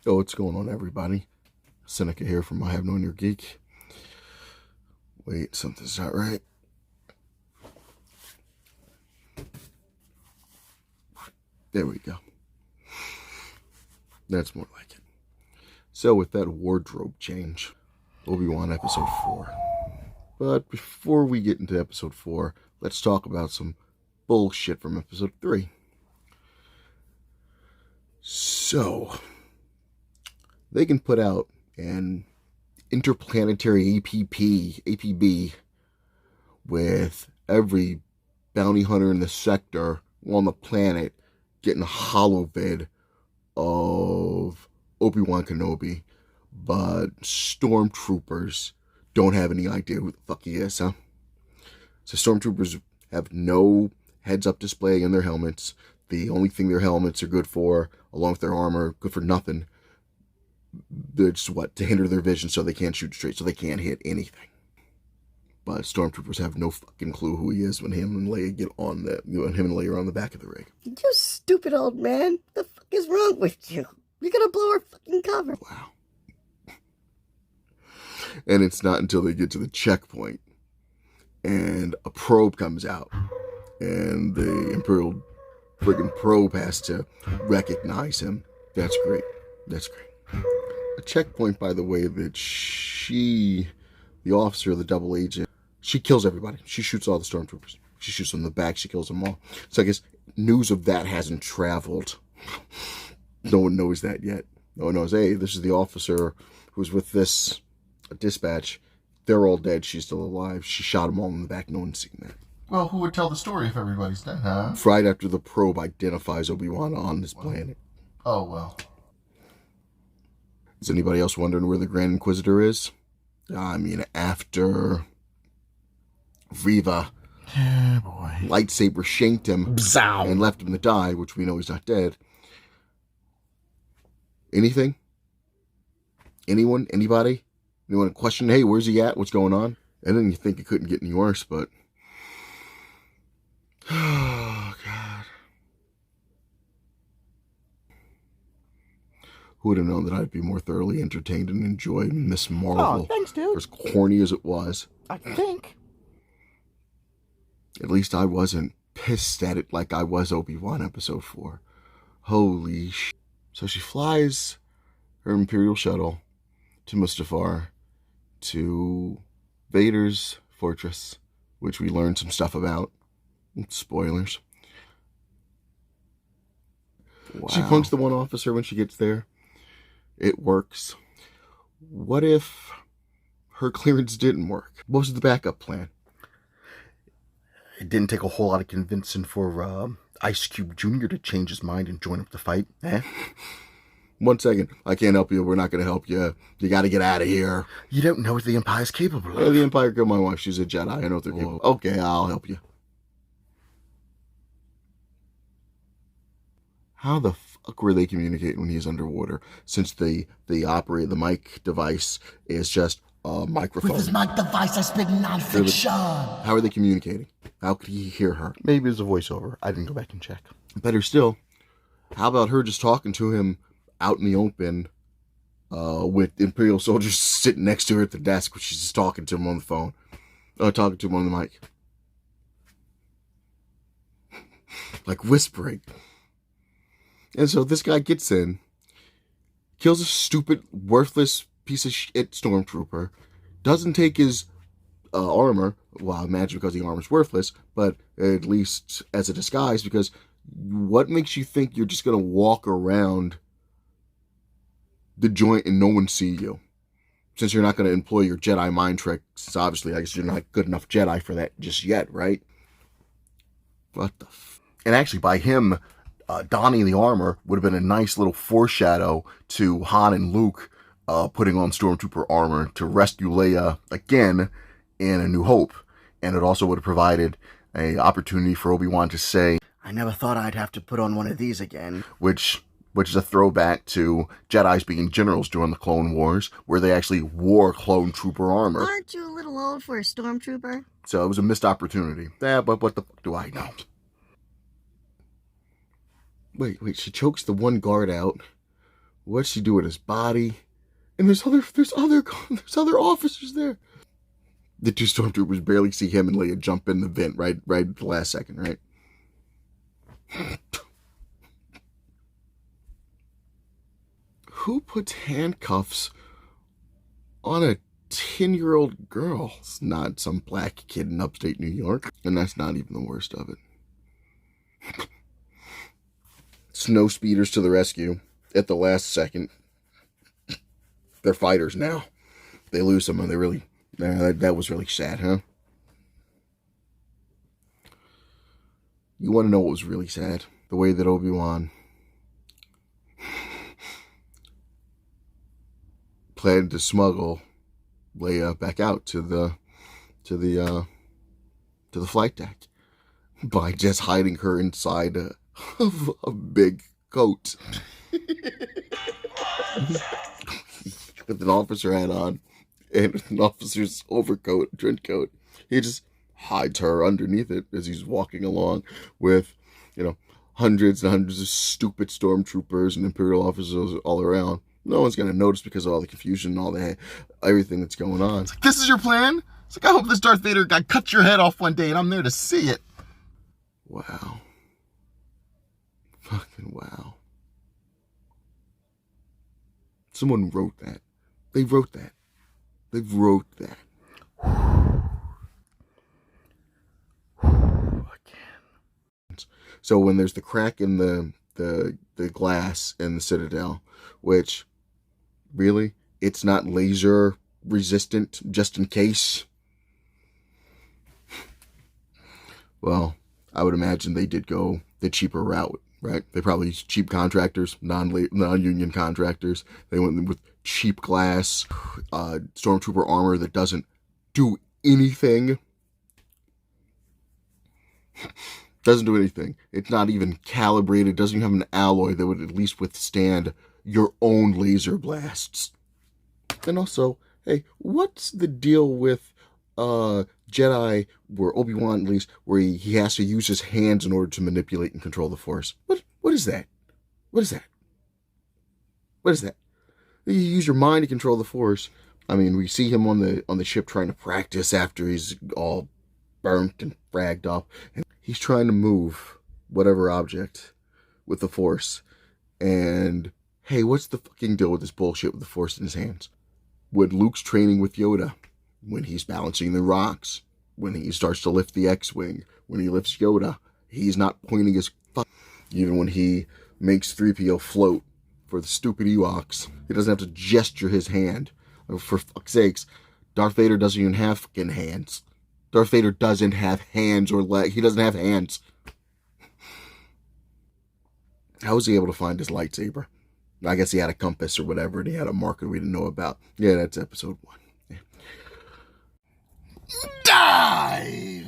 Yo, what's going on, everybody? Seneca here from Ihavenoinnergeek. Wait, something's not right. There we go. That's more like it. So with that wardrobe change, Obi Wan episode 4. But before we get into episode 4, let's talk about some bullshit from episode 3. So, they can put out an interplanetary APB, with every bounty hunter in the sector on the planet getting a holo vid of Obi Wan Kenobi, but stormtroopers don't have any idea who the fuck he is, huh? So stormtroopers have no heads-up display in their helmets. The only thing their helmets are good for, along with their armor, good for nothing. They're just, to hinder their vision so they can't shoot straight, so they can't hit anything. But stormtroopers have no fucking clue who he is when him and Leia are on the back of the rig. You stupid old man. What the fuck is wrong with you? You're gonna blow our fucking cover. Wow. And it's not until they get to the checkpoint and a probe comes out and the Imperial friggin' probe has to recognize him. That's great. That's great. A checkpoint, by the way, that the officer, the double agent, she kills everybody. She shoots all the stormtroopers. She shoots them in the back. She kills them all. So I guess news of that hasn't traveled. No one knows that yet. No one knows, hey, this is the officer who's with this dispatch. They're all dead. She's still alive. She shot them all in the back. No one's seen that. Well, who would tell the story if everybody's dead, huh? Right after the probe identifies Obi-Wan on this planet. Oh, well. Is anybody else wondering where the Grand Inquisitor is? I mean, after Riva lightsaber shanked him and left him to die, which we know he's not dead. Anything? Anyone? Anybody? Anyone question, hey, where's he at? What's going on? And then you think it couldn't get any worse, but... Oh, God. Who would have known that I'd be more thoroughly entertained and enjoy Miss Marvel? Oh, thanks, dude. As corny as it was. I think. At least I wasn't pissed at it like I was Obi-Wan episode 4. Holy sh... So she flies her Imperial shuttle to Mustafar, to Vader's fortress, which we learned some stuff about. Spoilers. Wow. She punks the one officer when she gets there. It works. What if her clearance didn't work? What was the backup plan? It didn't take a whole lot of convincing for Ice Cube Jr. to change his mind and join up the fight. 1 second. I can't help you. We're not going to help you. You got to get out of here. You don't know what the Empire's capable of. The Empire killed my wife. She's a Jedi. I know what they're capable of. Okay, I'll help you. How the fuck were they communicating when he's underwater? Since the mic device is just a microphone. With this mic device, I speak non-fiction. How are they communicating? How could he hear her? Maybe it's a voiceover. I didn't go back and check. Better still, how about her just talking to him out in the open, with Imperial soldiers sitting next to her at the desk, which she's just talking to him on the phone, talking to him on the mic, like whispering. And so this guy gets in, kills a stupid, worthless piece of shit stormtrooper, doesn't take his armor. Well, I imagine because the armor's worthless, but at least as a disguise, because what makes you think you're just going to walk around the joint and no one see you? Since you're not going to employ your Jedi mind tricks, obviously, I guess you're not good enough Jedi for that just yet, right? What the And actually, by him donning the armor would have been a nice little foreshadow to Han and Luke putting on stormtrooper armor to rescue Leia again in A New Hope. And it also would have provided an opportunity for Obi-Wan to say, I never thought I'd have to put on one of these again. Which is a throwback to Jedis being generals during the Clone Wars, where they actually wore clone trooper armor. Aren't you a little old for a stormtrooper? So it was a missed opportunity. Yeah, but what the fuck do I know? Wait, she chokes the one guard out What's she do with his body? And there's other officers there. The two stormtroopers barely see him and Leia jump in the vent right at the last second, right? Who puts handcuffs on a 10-year-old girl? It's not some black kid in upstate New York. And that's not even the worst of it. Snow speeders to the rescue at the last second. They're fighters now. They lose someone. They really... that was really sad, huh? You want to know what was really sad? The way that Obi Wan planned to smuggle Leia back out to the flight deck by just hiding her inside a big coat with an officer hat on and an officer's overcoat, trench coat. He just hides her underneath it as he's walking along with, hundreds and hundreds of stupid stormtroopers and Imperial officers all around. No one's going to notice because of all the confusion and all the everything that's going on. It's like, this is your plan? It's like, I hope this Darth Vader guy cuts your head off one day and I'm there to see it. Wow. Fucking wow. Someone wrote that. They wrote that. They wrote that. So when there's the crack in the glass in the Citadel, which really, it's not laser resistant, just in case. Well, I would imagine they did go the cheaper route, right? They probably used cheap contractors, non-union contractors. They went with cheap glass, stormtrooper armor that doesn't do anything. Doesn't do anything. It's not even calibrated. Doesn't even have an alloy that would at least withstand your own laser blasts. And also, hey, what's the deal with Jedi, where Obi Wan at least, where he has to use his hands in order to manipulate and control the Force? What is that? What is that? What is that? You use your mind to control the Force. I mean, we see him on the ship trying to practice after he's all burnt and fragged up. And he's trying to move whatever object with the Force. And hey, what's the fucking deal with this bullshit with the Force in his hands? When Luke's training with Yoda, when he's balancing the rocks, when he starts to lift the X-Wing, when he lifts Yoda, he's not pointing his fuck. Even when he makes 3PO float for the stupid Ewoks, he doesn't have to gesture his hand. For fuck's sakes, Darth Vader doesn't even have fucking hands. Darth Vader doesn't have hands or legs. He doesn't have hands. How was he able to find his lightsaber? I guess he had a compass or whatever, and he had a marker we didn't know about. Yeah, that's episode 1. Yeah. Dive!